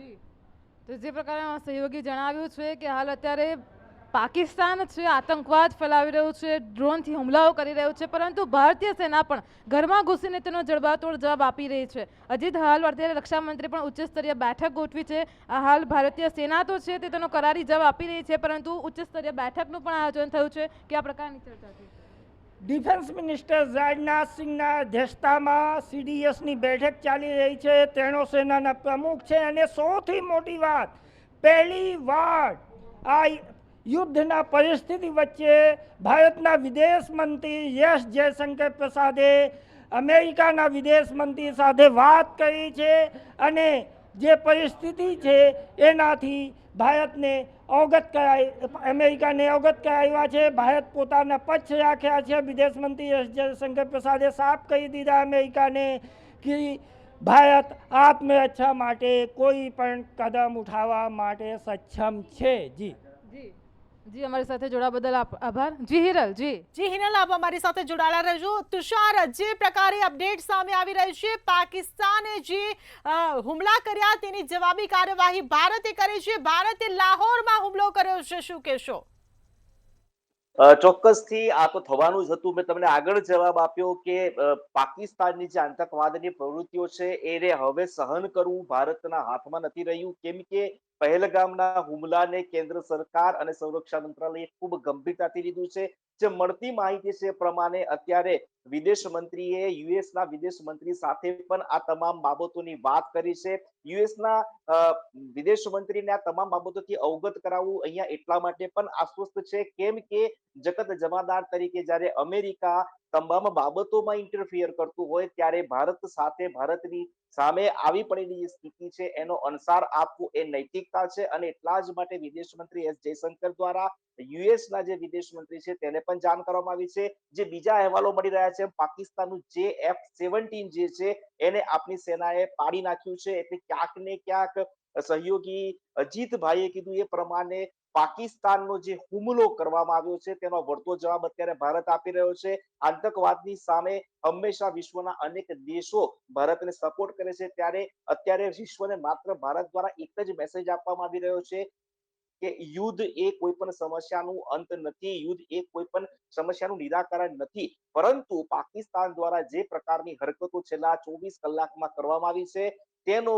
જી તો જે પ્રકારે સહયોગી જણાવ્યું છે કે હાલ અત્યારે પાકિસ્તાન છે આતંકવાદ ફેલાવી રહ્યું છે, ડ્રોનથી હુમલાઓ કરી રહ્યું છે, પરંતુ ભારતીય સેના પણ ઘરમાં ઘૂસીને તેનો જડબાતોડ જવાબ આપી રહી છે. અજીત હાલ અત્યારે રક્ષામંત્રી પણ ઉચ્ચ સ્તરીય બેઠક ગોઠવી છે. આ હાલ ભારતીય સેના તો છે તે તેનો કરારી જવાબ આપી રહી છે, પરંતુ ઉચ્ચ સ્તરીય બેઠકનું પણ આયોજન થયું છે. કે આ પ્રકારની ચર્ચા થઈ. ડિફેન્સ મિનિસ્ટર રાજનાથ સિંહના અધ્યક્ષતામાં સીડીએસની બેઠક ચાલી રહી છે. તેનો સેનાના પ્રમુખ છે અને સૌથી મોટી વાત, પહેલી વાર આ યુદ્ધના પરિસ્થિતિ વચ્ચે ભારતના વિદેશ મંત્રી એસ જયશંકર પ્રસાદે અમેરિકાના વિદેશ મંત્રી સાથે વાત કરી છે અને જે પરિસ્થિતિ છે એનાથી ભારતને અવગત કરાય, અમેરિકાને અવગત કરાવ્યા છે. ભારત પોતાના પક્ષ રાખ્યા છે. વિદેશ મંત્રી એસ જયશંકર પ્રસાદે સાફ કહી દીધા અમેરિકાને કે ભારત આત્મરક્ષા માટે કોઈ પણ કદમ ઉઠાવવા માટે સક્ષમ છે. જી જી જી અમારી સાથે જોડાવા બદલ આભાર. જી હિરલ. જી હિરલ, આપ અમારી સાથે જોડાયેલા રહેજો. તુષાર, જે પ્રકારે અપડેટ સામે આવી રહી છે, પાકિસ્તાને જે હુમલા કર્યા તેની જવાબી કાર્યવાહી ભારતે કરી છે. ભારતે લાહોરમાં હુમલો કર્યો છે, શું કહેશો? ચોક્કસથી આ તો થવાનું જ હતું. મેં તમને આગળ જવાબ આપ્યો કે પાકિસ્તાનની જે આતંકવાદની પ્રવૃત્તિઓ છે એને હવે સહન કરવું ભારતના હાથમાં નથી રહ્યું, કેમ કે પહેલગામના હુમલાને કેન્દ્ર સરકાર અને સંરક્ષણ મંત્રાલયે ખૂબ ગંભીરતાથી લીધું છે. જે મળતી માહિતી છે એ પ્રમાણે અત્યારે વિદેશ મંત્રીએ યુએસના વિદેશ મંત્રી સાથે પણ આ તમામ બાબતોની વાત કરી છે. યુએસના વિદેશ મંત્રીને આ તમામ બાબતોથી અવગત કરાવવું અહીંયા એટલા માટે પણ આશ્વસ્ત છે કેમ કે જગત જમાદાર તરીકે જ્યારે અમેરિકા તમામ બાબતોમાં ઇન્ટરફિયર કરતું હોય ત્યારે ભારત સાથે ભારતની સામે આવી પડેલી જે સ્થિતિ છે એનો અણસાર આપવું એ નૈતિકતા છે. અને એટલા જ માટે વિદેશ મંત્રી એસ જયશંકર દ્વારા યુએસના જે વિદેશ મંત્રી છે તેને પણ જાણ કરવામાં આવી છે. જે બીજા અહેવાલો મળી રહ્યા છે, પાકિસ્તાનનું જે F-17 જે છે એને આપણી સેનાએ પાડી નાખ્યું છે. એટલે ક્યાંક ને ક્યાંક સહયોગી અજીતભાઈએ કીધું એ પ્રમાણે પાકિસ્તાનનો જે હુમલો કરવામાં આવ્યો છે તેનો વળતો જવાબ અત્યારે ભારત આપી રહ્યો છે. આતંકવાદની સામે હંમેશા વિશ્વના અનેક દેશો ભારતને સપોર્ટ કરે છે, ત્યારે અત્યારે વિશ્વને માત્ર ભારત દ્વારા એક જ મેસેજ આપવામાં આવી રહ્યો છે કે યુદ્ધ એ કોઈ પણ સમસ્યાનું અંત નથી, યુદ્ધ એ કોઈ પણ સમસ્યાનું નિરાકરણ નથી, પરંતુ પાકિસ્તાન દ્વારા જે પ્રકારની હરકતો છેલ્લા 24 કલાકમાં કરવામાં આવી છે તેનો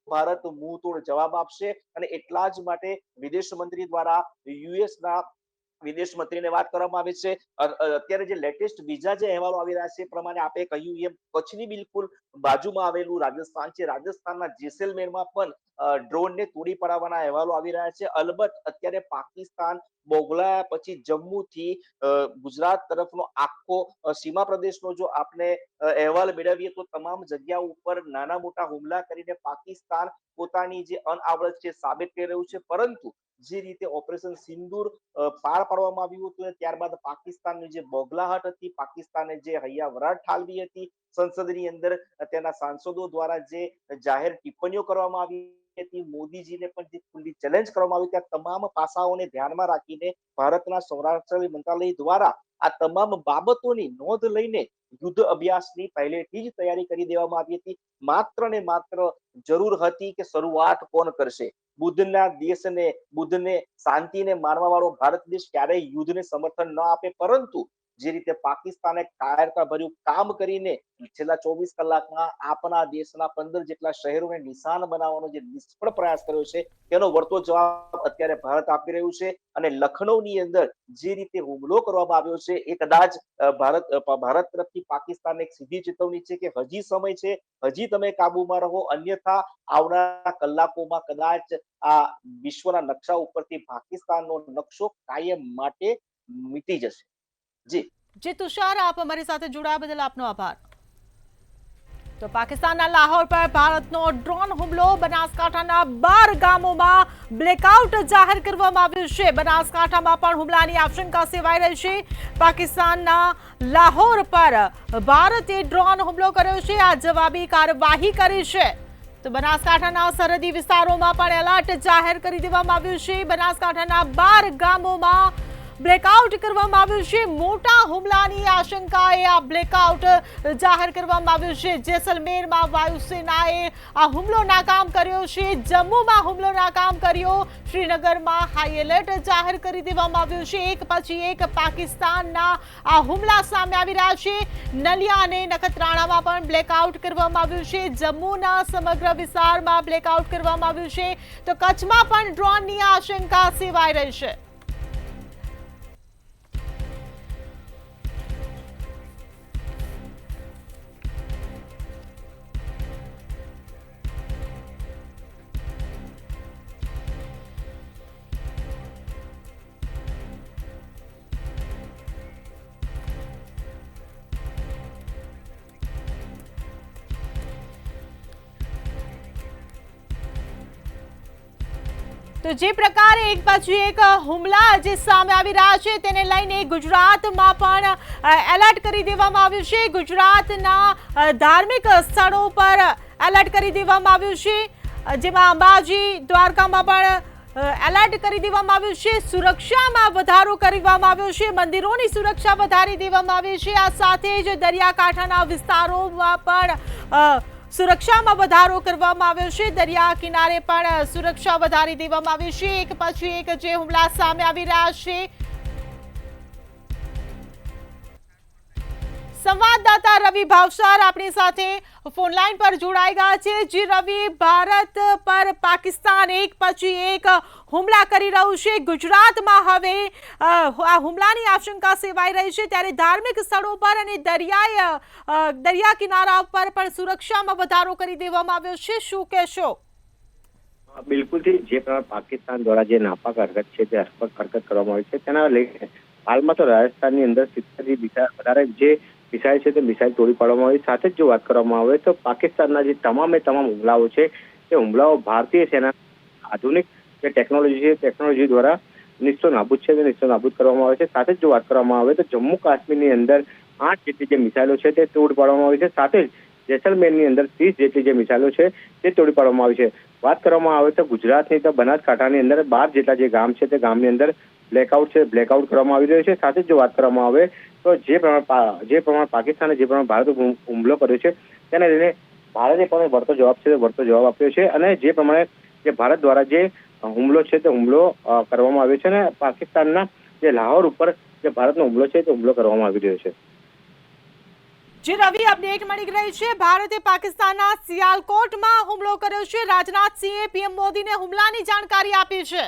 ભારત મુંહતોડ જવાબ આપશે. અને એટલા જ માટે વિદેશ મંત્રી દ્વારા યુએસના વિદેશ મંત્રીને વાત કરવામાં આવી છે. અત્યારે જે લેટેસ્ટ બીજા જે અહેવાલો આવી રહ્યા છે એ પ્રમાણે આપણે કહ્યું એમ કચ્છની બિલકુલ બાજુમાં આવેલું રાજસ્થાન છે, રાજસ્થાનના જેસલમેરમાં પણ ડ્રોનને તોડી પાડવાના અહેવાલો આવી રહ્યા છે. અલબત્ત અત્યારે પાકિસ્તાન બોગલાયા પછી જમ્મુથી ગુજરાત તરફનો આખો સીમા પ્રદેશનો જો આપણે અહેવાલ મેળવીએ તો તમામ જગ્યાઓ ઉપર નાના મોટા હુમલા કરીને પાકિસ્તાન પોતાની જે અનઆવડત છે સાબિત કરી રહ્યું છે. પરંતુ જે રીતે ઓપરેશન સિંદૂર પાર પાડવામાં આવ્યું હતું ત્યારબાદ પાકિસ્તાનની જે બોગલાહટ હતી, પાકિસ્તાને જે હૈયાવરાટ ઠાલવી હતી સંસદની અંદર, તેના સાંસદો દ્વારા જે જાહેર ટિપ્પણીઓ કરવામાં આવી હતી, મોદીજીને પણ જે ખુલ્લી ચેલેન્જ કરવામાં આવી, ત્યાં તમામ પાસાઓને ધ્યાનમાં રાખીને ભારતના સંરક્ષણ મંત્રાલય દ્વારા આ તમામ બાબતોની નોંધ લઈને યુદ્ધ અભ્યાસની પહેલેથી જ તૈયારી કરી દેવામાં આવી હતી. માત્ર ને માત્ર જરૂર હતી કે શરૂઆત કોણ કરશે. બુદ્ધને શાંતિને માનવા વાળો ભારત દેશ ક્યારેય યુદ્ધને સમર્થન ન આપે, પરંતુ જે રીતે પાકિસ્તાને કાયરતા ભર્યું કામ કરીને છેલ્લા 24 કલાકમાં આપણા દેશના 15 જેટલા શહેરોને નિશાન બનાવવાનો જે નિષ્ફળ પ્રયાસ કર્યો છે તેનો વળતો જવાબ અત્યારે ભારત આપી રહ્યું છે. અને લખનૌની અંદર જે રીતે હુમલો કરવામાં આવ્યો છે એ કદાચ ભારત તરફથી પાકિસ્તાનને એક સીધી ચેતવણી છે કે હજી સમય છે, હજી તમે કાબુમાં રહો, અન્યથા આવનારા કલાકોમાં કદાચ આ વિશ્વના નકશા ઉપરથી પાકિસ્તાનનો નકશો કાયમ માટે મીટી જશે. જી તુષાર, આપ અમારી સાથે જોડાવા બદલ આપનો આભાર. તો પાકિસ્તાનના લાહોર પર ભારતનો ડ્રોન હુમલો, બનાસકાંઠાના 12 ગામોમાં બ્લેકઆઉટ જાહેર કરવામાં આવ્યું છે. બનાસકાંઠામાં પણ હુમલાની આશંકા સેવાઈ રહી છે. પાકિસ્તાનના લાહોર પર ભારતે ડ્રોન હુમલો કર્યો છે, આ જવાબી કાર્યવાહી કરી છે. તો બનાસકાંઠાના સરહદી વિસ્તારોમાં પણ એલર્ટ જાહેર કરી દેવામાં આવ્યું છે. બનાસકાંઠાના 12 ગામોમાં બ્લેકઆઉટ કરવામાં આવ્યું છે। મોટા હુમલાની આશંકાએ આ બ્લેકઆઉટ જાહેર કરવામાં આવ્યું છે। જેસલમેરમાં વાયુસેનાએ આ હુમલો નાકામ કર્યો છે, જમ્મુમાં હુમલો નાકામ કર્યો, શ્રીનગરમાં હાઈ એલર્ટ જાહેર કરી દેવામાં આવ્યું છે। એક પછી એક પાકિસ્તાનના આ હુમલા સામે આવી રહ્યા છે। નલિયા અને નખત્રાણામાં પણ બ્લેકઆઉટ કરવામાં આવ્યું છે, જમ્મુના સમગ્ર વિસ્તારમાં બ્લેકઆઉટ કરવામાં આવ્યું છે, તો કચ્છમાં પણ ડ્રોનની આશંકા સેવાઈ રહી છે। તો જે પ્રકારે એક પછી એક હુમલા જે સામે આવી રહ્યા છે તેને લઈને ગુજરાતમાં પણ એલર્ટ કરી દેવામાં આવ્યું છે। ગુજરાતના ધાર્મિક સ્થળો પર એલર્ટ કરી દેવામાં આવ્યું છે, જેમાં અંબાજી, દ્વારકામાં પણ એલર્ટ કરી દેવામાં આવ્યું છે। સુરક્ષામાં વધારો કરવામાં આવ્યો છે, મંદિરોની સુરક્ષા વધારી દેવામાં આવી છે। આ સાથે જ દરિયાકાંઠાના વિસ્તારોમાં પણ સુરક્ષામાં વધારો કરવામાં આવ્યો છે, દરિયા કિનારે પણ સુરક્ષા વધારી દેવામાં આવી છે। એક પછી એક જે હુમલા સામે આવી રહ્યા છે। સંવાદદાતા રવિ ભાવસાર આપણી સાથે ફોન લાઈન પર જોડાઈ ગયા છે। જે રવિ, ભારત પર પાકિસ્તાન એક પછી એક હુમલા કરી રહ્યું છે, ગુજરાતમાં હવે આ હુમલાની આશંકા સેવાઈ રહી છે, ત્યારે ધાર્મિક સ્થળો પર અને દરિયા કિનારા પર પણ સુરક્ષામાં વધારો કરી દેવામાં આવ્યો છે, શું કહેશો? બિલકુલથી જે પ્રમાણે પાકિસ્તાન દ્વારા જે નાપાક હરકત છે તે હરકત કરવામાં આવી છે તેના લઈને હાલમાં તો રાજસ્થાનની અંદર 70થી વધારે જે મિસાઇલ છે તે મિસાઇલ તોડી પાડવામાં આવી। સાથે જ જો વાત કરવામાં આવે તો પાકિસ્તાનના જે તમામ હુમલાઓ છે તે હુમલાઓ ભારતીય સેના આધુનિક જે ટેકનોલોજી છે ટેકનોલોજી દ્વારા નિસ્તો નાબૂદ છે તે નિસ્તો નાબૂદ કરવામાં આવે છે। સાથે જ જો વાત કરવામાં આવે તો જમ્મુ કાશ્મીરની અંદર 8 જેટલી જે મિસાઇલો છે તે તોડી પાડવામાં આવી છે। સાથે જ જેસલમેરની અંદર 30 જેટલી જે મિસાઇલો છે તે તોડી પાડવામાં આવી છે। વાત કરવામાં આવે તો ગુજરાતની તો બનાસકાંઠાની અંદર 12 જેટલા જે ગામ છે તે ગામની અંદર બ્લેકઆઉટ કરવામાં આવી રહ્યો છે। સાથે જ જો વાત કરવામાં આવે તો જે પ્રમાણે પાકિસ્તાને જે પ્રમાણે ભારત હુમલો કર્યો છે તેને લઈને ભારતે પણ વળતો જવાબ આપ્યો છે, અને જે પ્રમાણે જે ભારત દ્વારા જે હુમલો છે તે હુમલો કરવામાં આવ્યો છે, અને પાકિસ્તાનના જે લાહોર ઉપર જે ભારતનો હુમલો છે તે હુમલો કરવામાં આવી રહ્યો છે। જે રવિ, અપડેટ મળી રહી છે, ભારતે પાકિસ્તાનના સિયાલકોટમાં હુમલો કર્યો છે, રાજનાથસિંહે પીએમ મોદીને હુમલાની જાણકારી આપી છે।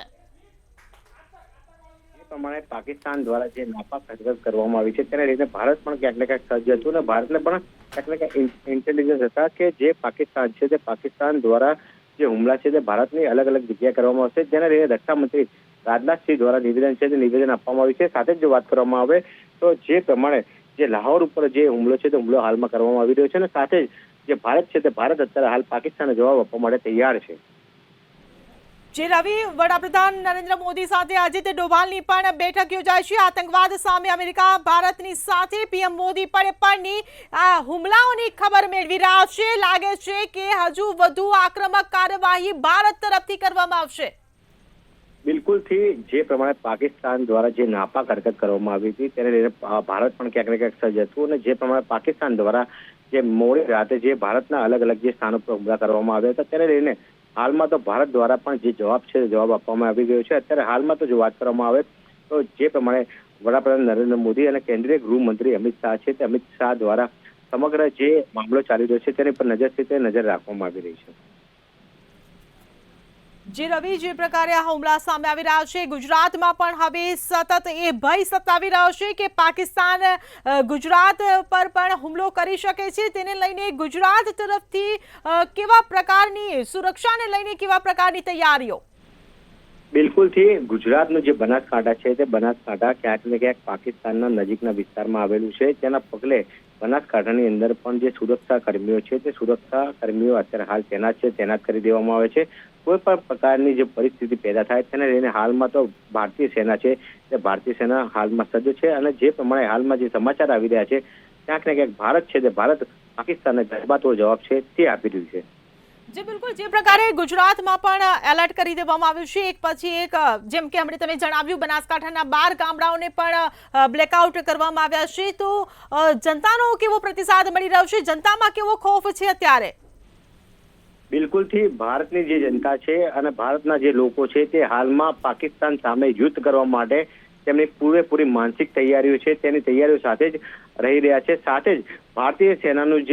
પ્રમાણે પાકિસ્તાન દ્વારા જે નાપાક હરકત કરવામાં આવી છે તેને લઈને ભારત પણ ક્યાંક ને ક્યાંક સજ્જ હતું, અને ભારતને પણ ક્યાંક ને ક્યાંક ઇન્ટેલિજન્સ હતા કે જે પાકિસ્તાન છે તે પાકિસ્તાન દ્વારા જે હુમલા છે તે ભારતની અલગ અલગ જગ્યાએ કરવામાં આવશે, જેને લઈને રક્ષા મંત્રી રાજનાથસિંહ દ્વારા નિવેદન છે તે નિવેદન આપવામાં આવ્યું છે। સાથે જ જો વાત કરવામાં આવે તો જે પ્રમાણે જે લાહોર ઉપર જે હુમલો છે તે હુમલો હાલમાં કરવામાં આવી રહ્યો છે, અને સાથે જ જે ભારત છે તે ભારત અત્યારે હાલ પાકિસ્તાનને જવાબ આપવા માટે તૈયાર છે। જે રવિ, વડાપ્રધાન નરેન્દ્ર મોદી સાથે અજીત ડોભાલની પણ બેઠક યોજાઈ છે। આતંકવાદ સામે અમેરિકા ભારતની સાથે પીએમ મોદી પળની આ હુમલાઓની ખબર મેળવી રહ્યા છે। લાગે છે કે હજુ વધુ આક્રમક કાર્યવાહી ભારત તરફથી કરવામાં આવશે। બિલકુલથી જે પ્રમાણે પાકિસ્તાન દ્વારા જે નાપાક હરકત કરવામાં આવી હતી તેને લઈને ભારત પણ ક્યાંક ને ક્યાંક સજ્જ હતું, અને જે પ્રમાણે પાકિસ્તાન દ્વારા જે મોડી રાતે જે ભારતના અલગ અલગ જે સ્થાનો પર હુમલા કરવામાં આવ્યા હતા તેને લઈને હાલમાં તો ભારત દ્વારા પણ જે જવાબ છે જવાબ આપવામાં આવી ગયો છે। અત્યારે હાલમાં તો જો વાત કરવામાં આવે તો જે પ્રમાણે વડાપ્રધાન નરેન્દ્ર મોદી અને કેન્દ્રીય ગૃહમંત્રી અમિત શાહ છે તે અમિત શાહ દ્વારા સમગ્ર જે મામલો ચાલી રહ્યો છે તેની પર નજર રાખવામાં આવી રહી છે। જે રવિ, જે પ્રકારે આ હુમલા સામે આવી રહ્યા છે, ગુજરાતમાં પણ હવે સતત એ ભય સતાવી રહ્યો છે કે પાકિસ્તાન ગુજરાત પર પણ હુમલો કરી શકે છે, તેને લઈને ગુજરાત તરફથી કેવા પ્રકારની સુરક્ષાને લઈને કેવા પ્રકારની તૈયારીઓ? બિલકુલથી ગુજરાતનું જે બનાસકાંઠા છે તે બનાસકાંઠા ક્યાંક ને ક્યાંક પાકિસ્તાનના નજીકના વિસ્તારમાં આવેલું છે, તેના પગલે બનાસકાંઠાની અંદર પણ જે સુરક્ષા કર્મીઓ છે તે સુરક્ષા કર્મીઓ અત્યારે હાલ તૈનાત કરી દેવામાં આવે છે। કોઈ પણ પ્રકારની જે પરિસ્થિતિ પેદા થાય તેને લઈને હાલમાં તો ભારતીય સેના છે તે ભારતીય સેના હાલમાં સજ્જ છે, અને જે પ્રમાણે હાલમાં જે સમાચાર આવી રહ્યા છે ક્યાંક ને ક્યાંક ભારત છે તે ભારત પાકિસ્તાનને જવાબતોડ જવાબ છે તે આપી રહ્યું છે। જે બિલકુલ જે પ્રકારે ગુજરાતમાં પણ એલર્ટ કરી દેવામાં આવ્યું છે એક પછી એક, જેમ કે હમણાં તમે જણાવ્યું બનાસકાંઠાના 12 ગામડાઓને પણ બ્લેકઆઉટ કરવામાં આવ્યા છે, તો જનતાનો કેવો પ્રતિસાદ મળી રહ્યો છે, જનતામાં કેવો ખોફ છે અત્યારે? બિલકુલથી ભારતની જે જનતા છે અને ભારતના જે લોકો છે તે હાલમાં પાકિસ્તાન સામે યુદ્ધ કરવા માટે તેમની પૂરેપૂરી માનસિક તૈયારીઓ છે તેની તૈયારીઓ સાથે જ રહી રહ્યા છે. સાથે જ ભારતીય સેનાનું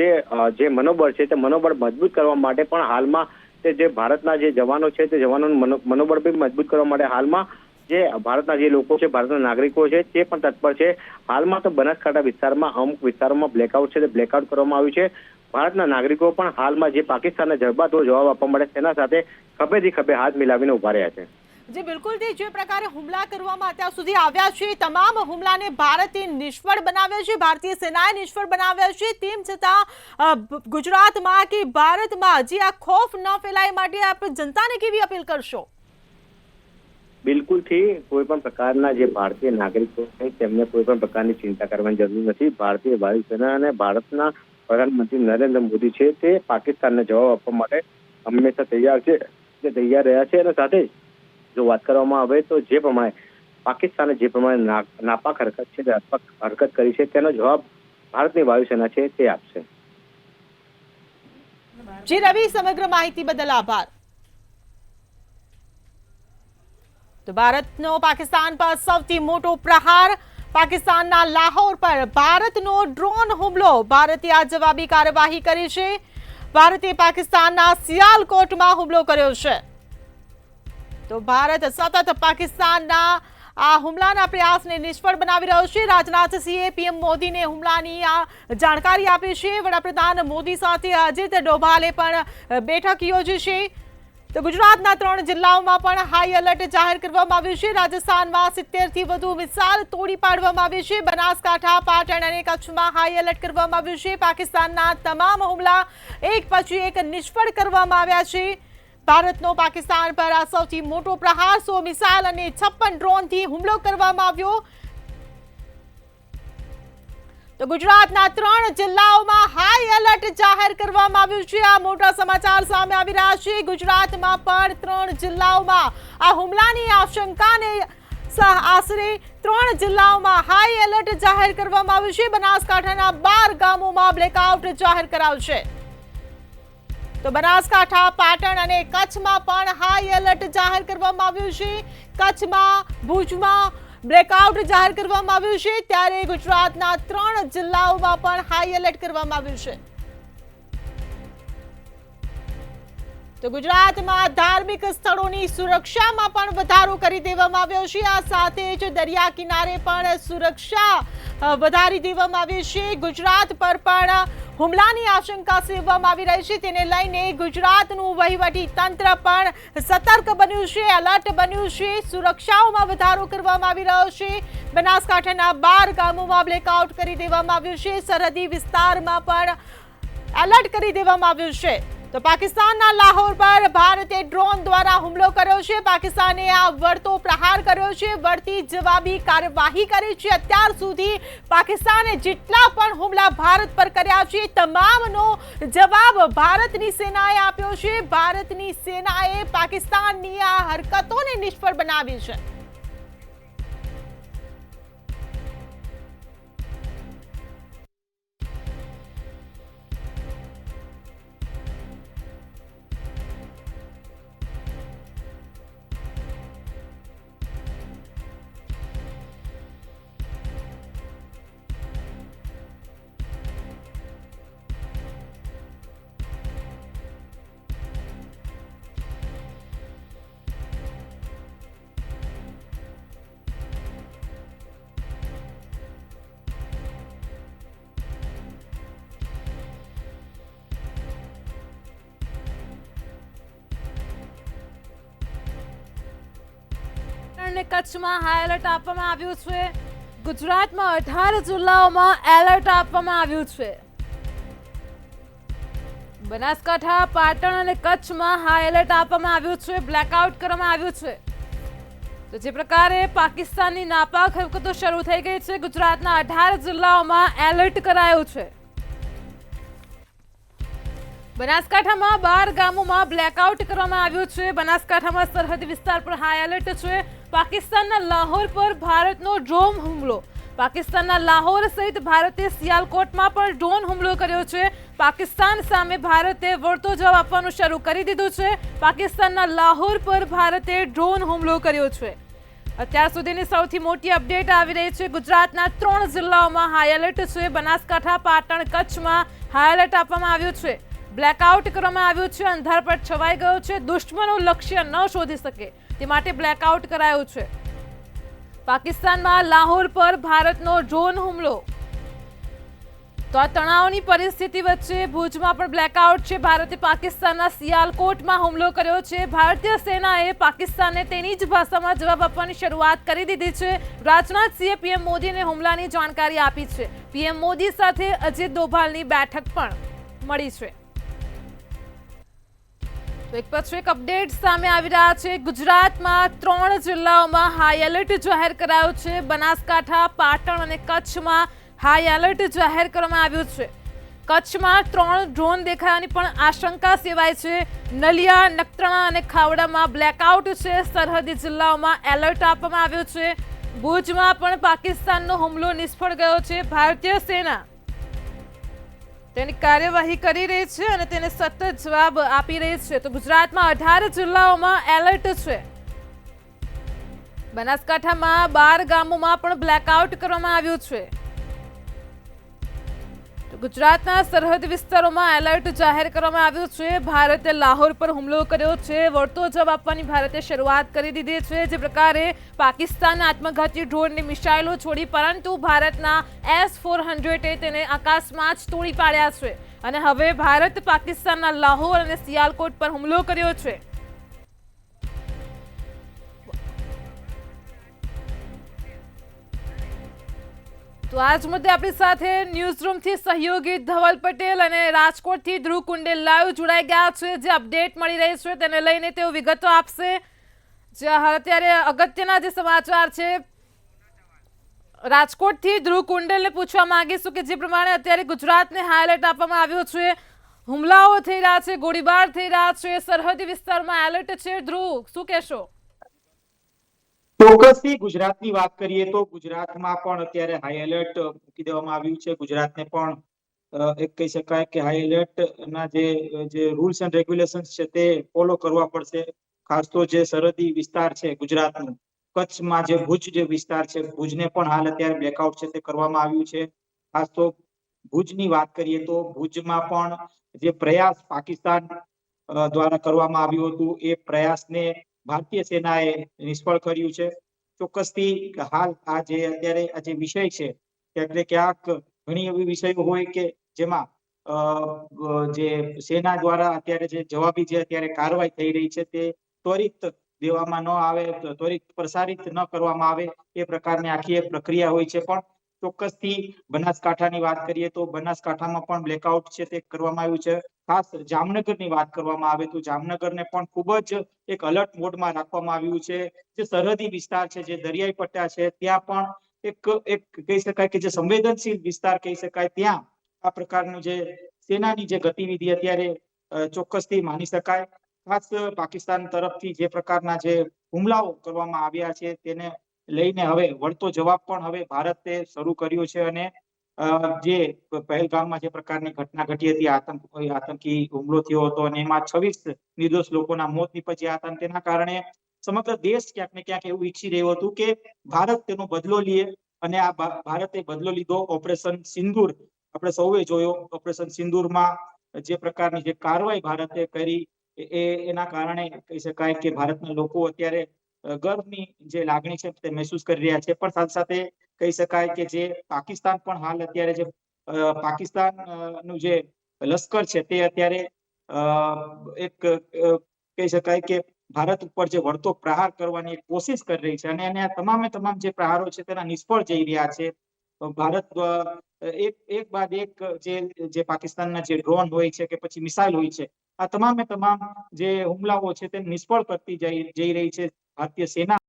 જે મનોબળ છે તે મનોબળ મજબૂત કરવા માટે પણ હાલમાં તે જે ભારતના જે જવાનો છે તે જવાનોનું મનોબળ બી મજબૂત કરવા માટે હાલમાં જે ભારતના જે લોકો છે, ભારતના નાગરિકો છે તે પણ તત્પર છે. હાલમાં તો બનાસકાંઠા વિસ્તારમાં અમુક વિસ્તારોમાં બ્લેકઆઉટ છે તે બ્લેકઆઉટ કરવામાં આવ્યું છે. ભારતના નાગરિકો પણ હાલમાં જે પાકિસ્તાનના જડબાતોડ જવાબ આપવા માટે તેના સાથે ખભેથી ખભે હાથ મિલાવીને ઉભા રહ્યા છે. જે બિલકુલ જે પ્રકારે હુમલા કરવામાં અત્યાર સુધી આવ્યા છે, તમામ હુમલાને ભારતે નિષ્ફળ બનાવ્યા છે, ભારતીય સેનાએ નિષ્ફળ બનાવ્યા છે, તેમ છતાં ગુજરાતમાં કે ભારતમાં જે આ ખોફ ન ફેલાય માટે આપ જનતાને કેવી અપીલ કરશો? બિલકુલથી કોઈ પણ પ્રકારના જે ભારતીય નાગરિકો છે તેમને કોઈ પણ પ્રકારની ચિંતા કરવાની જરૂર નથી. ભારતીય વાયુસેના અને ભારતના પ્રધાનમંત્રી નરેન્દ્ર મોદી છે તે પાકિસ્તાનને જવાબ આપવા માટે હંમેશા તૈયાર છે, તે તૈયાર રહ્યા છે. અને સાથે જો વાત કરવામાં આવે તો જે પ્રમાણે પાકિસ્તાને જે પ્રમાણે નાપાક હરકત છે તે હરકત કરી છે તેનો જવાબ ભારતની વાયુસેના છે તે આપશે. જી રવિ, સમગ્ર માહિતી બદલ આભાર. તો ભારતનો પાકિસ્તાન પર સૌથી મોટો પ્રહાર, પાકિસ્તાનના લાહોર પર ભારતનો ડ્રોન હુમલો, ભારતે આ જવાબી કાર્યવાહી કરી છે. ભારતે પાકિસ્તાનના સિયાલકોટમાં હુમલો કર્યો છે. તો ભારત સતત પાકિસ્તાનના આ હુમલાના પ્રયાસને નિષ્ફળ બનાવી રહ્યો છે. રાજનાથસિંહે પીએમ મોદીને હુમલાની આ જાણકારી આપી છે. વડાપ્રધાન મોદી સાથે અજીત ડોભાલે પણ બેઠક યોજી છે. તો ગુજરાતના 3 જિલ્લાઓમાં પણ હાઈ એલર્ટ જાહેર કરવામાં આવ્યું છે. રાજસ્થાનમાં 70થી વધુ મિસાઇલ તોડી પાડવામાં આવી છે. બનાસકાંઠા, પાટણ અને કચ્છમાં હાઈ એલર્ટ કરવામાં આવ્યું છે. પાકિસ્તાનના તમામ હુમલા એક પછી એક નિષ્ફળ કરવામાં આવ્યા છે. ભારતનો પાકિસ્તાન પર આ સૌથી મોટો પ્રહાર, 100 મિસાઇલ અને 56 ડ્રોનથી હુમલો કરવામાં આવ્યો. તો ગુજરાતના 3 જિલ્લાઓમાં હાઈ એલર્ટ જાહેર કરવામાં આવ્યું છે. આ મોટા સમાચાર સામે આવી રહ્યા છે. ગુજરાતમાં પણ 3 જિલ્લાઓમાં આ હુમલાની આશંકાને આશરે 3 જિલ્લાઓમાં હાઈ એલર્ટ જાહેર કરવામાં આવ્યું છે. બનાસકાંઠાના 12 ગામોમાં બ્લેકઆઉટ જાહેર કરાયું છે. તો બનાસકાંઠા, પાટણ અને કચ્છમાં પણ હાઈ એલર્ટ જાહેર કરવામાં આવ્યું છે. કચ્છમાં, ભુજમાં બ્લેકઆઉટ જાહેર કરવામાં આવ્યું છે. ત્યારે ગુજરાતના 3 જિલ્લાઓમાં પણ હાઈ એલર્ટ કરવામાં આવ્યું છે. તો ગુજરાતમાં ધાર્મિક સ્થળોની સુરક્ષામાં પણ વધારો કરી દેવામાં આવ્યો છે. આ સાથે જ દરિયા કિનારે પણ સુરક્ષા વધારી દેવામાં આવી છે. ગુજરાત પર પણ હુમલાની આશંકા સેવવામાં આવી રહી છે. તેને લઈને ગુજરાતનું વહીવટી તંત્ર પણ સતર્ક બન્યું છે, એલર્ટ બન્યું છે. સુરક્ષાઓમાં વધારો કરવામાં આવી રહ્યો છે. બનાસકાંઠાના 12 ગામોમાં બ્લેકઆઉટ કરી દેવામાં આવ્યું છે. સરહદી વિસ્તારમાં પણ એલર્ટ કરી દેવામાં આવ્યું છે. તો પાકિસ્તાનના લાહોર પર ભારતે ડ્રોન દ્વારા હુમલો કર્યો છે. પાકિસ્તાને આ વળતો પ્રહાર કર્યો છે, વળતી જવાબી કાર્યવાહી કરી છે. અત્યાર સુધી પાકિસ્તાને જેટલા પણ હુમલા ભારત પર કર્યા છે તમામનો જવાબ ભારતની સેનાએ આપ્યો છે. ભારતની સેનાએ પાકિસ્તાનની આ હરકતોને નિષ્ફળ બનાવી છે. અને કચ્છમાં હાઈ એલર્ટ આપવામાં આવ્યું છે. ગુજરાતમાં 18 જિલ્લાઓમાં એલર્ટ આપવામાં આવ્યું છે. બનાસકાંઠા, પાટણ અને કચ્છમાં હાઈ એલર્ટ આપવામાં આવ્યું છે. બ્લેકઆઉટ કરવામાં આવ્યું છે. તો જે પ્રકારે પાકિસ્તાનની નાપાક હરકતો શરૂ થઈ ગઈ છે, ગુજરાતના 18 જિલ્લાઓમાં એલર્ટ કરાયું છે. બનાસકાંઠામાં 12 ગામોમાં બ્લેકઆઉટ કરવામાં આવ્યું છે. બનાસકાંઠામાં સરહદી વિસ્તાર પર હાઈ એલર્ટ છે. પાકિસ્તાનના લાહોર પર ભારતનો ડ્રોન હુમલો. પાકિસ્તાનના લાહોર સહિત ભારતે સિયાલકોટમાં પણ ડ્રોન હુમલો કર્યો છે. પાકિસ્તાન સામે ભારતે વળતો જવાબ આપવાનું શરૂ કરી દીધું છે. પાકિસ્તાનના લાહોર પર ભારતે ડ્રોન હુમલો કર્યો છે. અત્યાર સુધીની સૌથી મોટી અપડેટ આવી રહી છે. ગુજરાતના 3 જિલ્લાઓમાં હાઈ એલર્ટ છે. બનાસકાંઠા, પાટણ, કચ્છમાં હાઈ એલર્ટ આપવામાં આવ્યું છે. બ્લેકઆઉટ કરવામાં આવ્યું છે. અંધારપટ છવાઈ ગયો છે. દુશ્મનો લક્ષ્ય ન શોધી શકે તે માટે બ્લેકઆઉટ કરાયું છે. પાકિસ્તાનમાં લાહોર પર ભારતનો ડ્રોન હુમલો. તો આ તણાવની પરિસ્થિતિ વચ્ચે ભુજમાં પણ બ્લેકઆઉટ છે. ભારતે પાકિસ્તાનના સિયાલકોટમાં હુમલો કર્યો છે. ભારતીય સેનાએ પાકિસ્તાનને તેની જ ભાષામાં જવાબ આપવાની શરૂઆત કરી દીધી છે. રાજનાથસિંહે પીએમ મોદીને હુમલાની જાણકારી આપી છે. પીએમ મોદી સાથે અજીત ડોભાલની બેઠક પણ મળી છે. તો એક પછી એક અપડેટ સામે આવી રહ્યા છે. ગુજરાતમાં 3 જિલ્લાઓમાં હાઈ એલર્ટ જાહેર કરાયું છે. બનાસકાંઠા, પાટણ અને કચ્છમાં હાઈ એલર્ટ જાહેર કરવામાં આવ્યું છે. કચ્છમાં 3 ડ્રોન દેખાયાની પણ આશંકા સેવાય છે. નલિયા, નખત્રાણા અને ખાવડામાં બ્લેકઆઉટ છે. સરહદી જિલ્લાઓમાં એલર્ટ આપવામાં આવ્યું છે. ભુજમાં પણ પાકિસ્તાનનો હુમલો નિષ્ફળ ગયો છે. ભારતીય સેના તેની કાર્યવાહી કરી રહી છે અને તેને સતત જવાબ આપી રહી છે. તો ગુજરાતમાં 18 જિલ્લાઓમાં એલર્ટ છે. બનાસકાંઠામાં 12 ગામોમાં પણ બ્લેકઆઉટ કરવામાં આવ્યું છે. તો ગુજરાતના સરહદ વિસ્તારોમાં એલર્ટ જાહેર કરવામાં આવ્યું છે. ભારતે લાહોર પર હુમલો કર્યો છે. વળતો જવાબ આપવાની ભારતે શરૂઆત કરી દીધી છે. જે પ્રકારે પાકિસ્તાન આત્મઘાતી ડ્રોનની મિસાઇલો છોડી, પરંતુ ભારતના S-400 તેને આકાશમાં જ તોડી પાડ્યા છે. અને હવે ભારત પાકિસ્તાનના લાહોર અને સિયાલકોટ પર હુમલો કર્યો છે. તો આજ મુદ્દે આપણી સાથે ન્યૂઝરૂમથી સહયોગી ધવલ પટેલ અને રાજકોટથી ધ્રુવ કુંડેલ લાઈવ જોડાઈ ગયા છે. જે અપડેટ મળી રહી છે તેને લઈને તેઓ વિગતો આપશે. જે અત્યારે અગત્યના જે સમાચાર છે, રાજકોટથી ધ્રુવ કુંડેલને પૂછવા માંગીશું કે જે પ્રમાણે અત્યારે ગુજરાતને હાઈ એલર્ટ આપવામાં આવ્યો છે. હુમલાઓ થઈ રહ્યા છે, ગોળીબાર થઈ રહ્યા છે, સરહદી વિસ્તારમાં એલર્ટ છે. ધ્રુવ, શું કહેશો? ચોક્કસથી ગુજરાતની વાત કરીએ તો ગુજરાતમાં પણ અત્યારે હાઈ એલર્ટ મૂકી દેવામાં આવ્યું છે. ગુજરાતને પણ એક કહી શકાય કે હાઈ એલર્ટ ના જે રૂલ્સ એન્ડ રેગ્યુલેશન્સ છે તે ફોલો કરવા પડશે. ખાસ તો જે સરહદી વિસ્તાર છે ગુજરાતનું, કચ્છમાં જે ભુજ જે વિસ્તાર છે, ભુજને પણ હાલ અત્યારે બ્લેકઆઉટ છે તે કરવામાં આવ્યું છે. ખાસ તો ભુજની વાત કરીએ તો ભુજમાં પણ જે પ્રયાસ પાકિસ્તાન દ્વારા કરવામાં આવ્યું હતું એ પ્રયાસને ભારતીય સેનાએ નિષ્ફળ કર્યું છે. ચોક્કસથી હાલ આ જે અત્યારે આ જે વિષય છે એટલે ક્યાંક ઘણી એવી વિષયો હોય કે જેમાં જે સેના દ્વારા અત્યારે જે જવાબી જે અત્યારે કાર્યવાહી થઈ રહી છે તે ત્વરિત દેવામાં ન આવે, ત્વરિત પ્રસારિત ન કરવામાં આવે, એ પ્રકારની આખી એક પ્રક્રિયા હોય છે. પણ ચોક્કસથી બનાસકાંઠાની વાત કરીએ તો બનાસકાંઠામાં પણ બ્લેકઆઉટ છે તે કરવામાં આવ્યું છે. ખાસ જામનગરની વાત કરવામાં આવે તો જામનગરને પણ ખૂબ જ એક અલર્ટ મોડમાં રાખવામાં આવ્યું છે. જે સરહદી વિસ્તાર છે, જે દરિયાઈ પટ્ટા છે, ત્યાં પણ એક કહી શકાય કે જે સંવેદનશીલ વિસ્તાર કહી શકાય, ત્યાં આ પ્રકારનું જે સેનાની જે ગતિવિધિ અત્યારે ચોક્કસથી માની શકાય. ખાસ પાકિસ્તાન તરફથી જે પ્રકારના જે હુમલાઓ કરવામાં આવ્યા છે તેને લઈને હવે વળતો જવાબ પણ હવે ભારતે શરૂ કર્યો છે. અને જે પહેલગામમાં જે પ્રકારની ઘટના ઘટી હતી, આતંકી હુમલો થયો હતો અને એમાં 26 નિર્દોષ લોકોના મોત નીપજ્યા હતા. તેના કારણે સમગ્ર દેશ ક્યાંક ને ક્યાંક એવું ઈચ્છી રહ્યું હતું કે ભારત તેનો બદલો લે, અને આ ભારતે બદલો લીધો. ઓપરેશન સિંદૂર આપણે સૌએ જોયો. ઓપરેશન સિંદૂરમાં જે પ્રકારની જે કાર્યવાહી ભારતે કરી એના કારણે કહી શકાય કે ભારતના લોકો અત્યારે ગર્વની જે લાગણી છે તે મહેસૂસ કરી રહ્યા છે. પણ સાથે સાથે કહી શકાય કે જે પાકિસ્તાન પણ હાલ અત્યારે જે પાકિસ્તાનનું જે લશ્કર છે તે અત્યારે એક કહી શકાય કે ભારત ઉપર જે વળતો પ્રહાર કરવાની એક કોશિશ કરી રહી છે. અને એને તમામે તમામ જે પ્રહારો છે તેના નિષ્ફળ જઈ રહ્યા છે. ભારત એક બાદ એક જે પાકિસ્તાનના જે ડ્રોન હોય છે કે પછી મિસાઇલ હોય છે, આ તમામે તમામ જે હુમલાઓ છે તે નિષ્ફળ કરતી જઈ રહી છે ભારતીય સેના.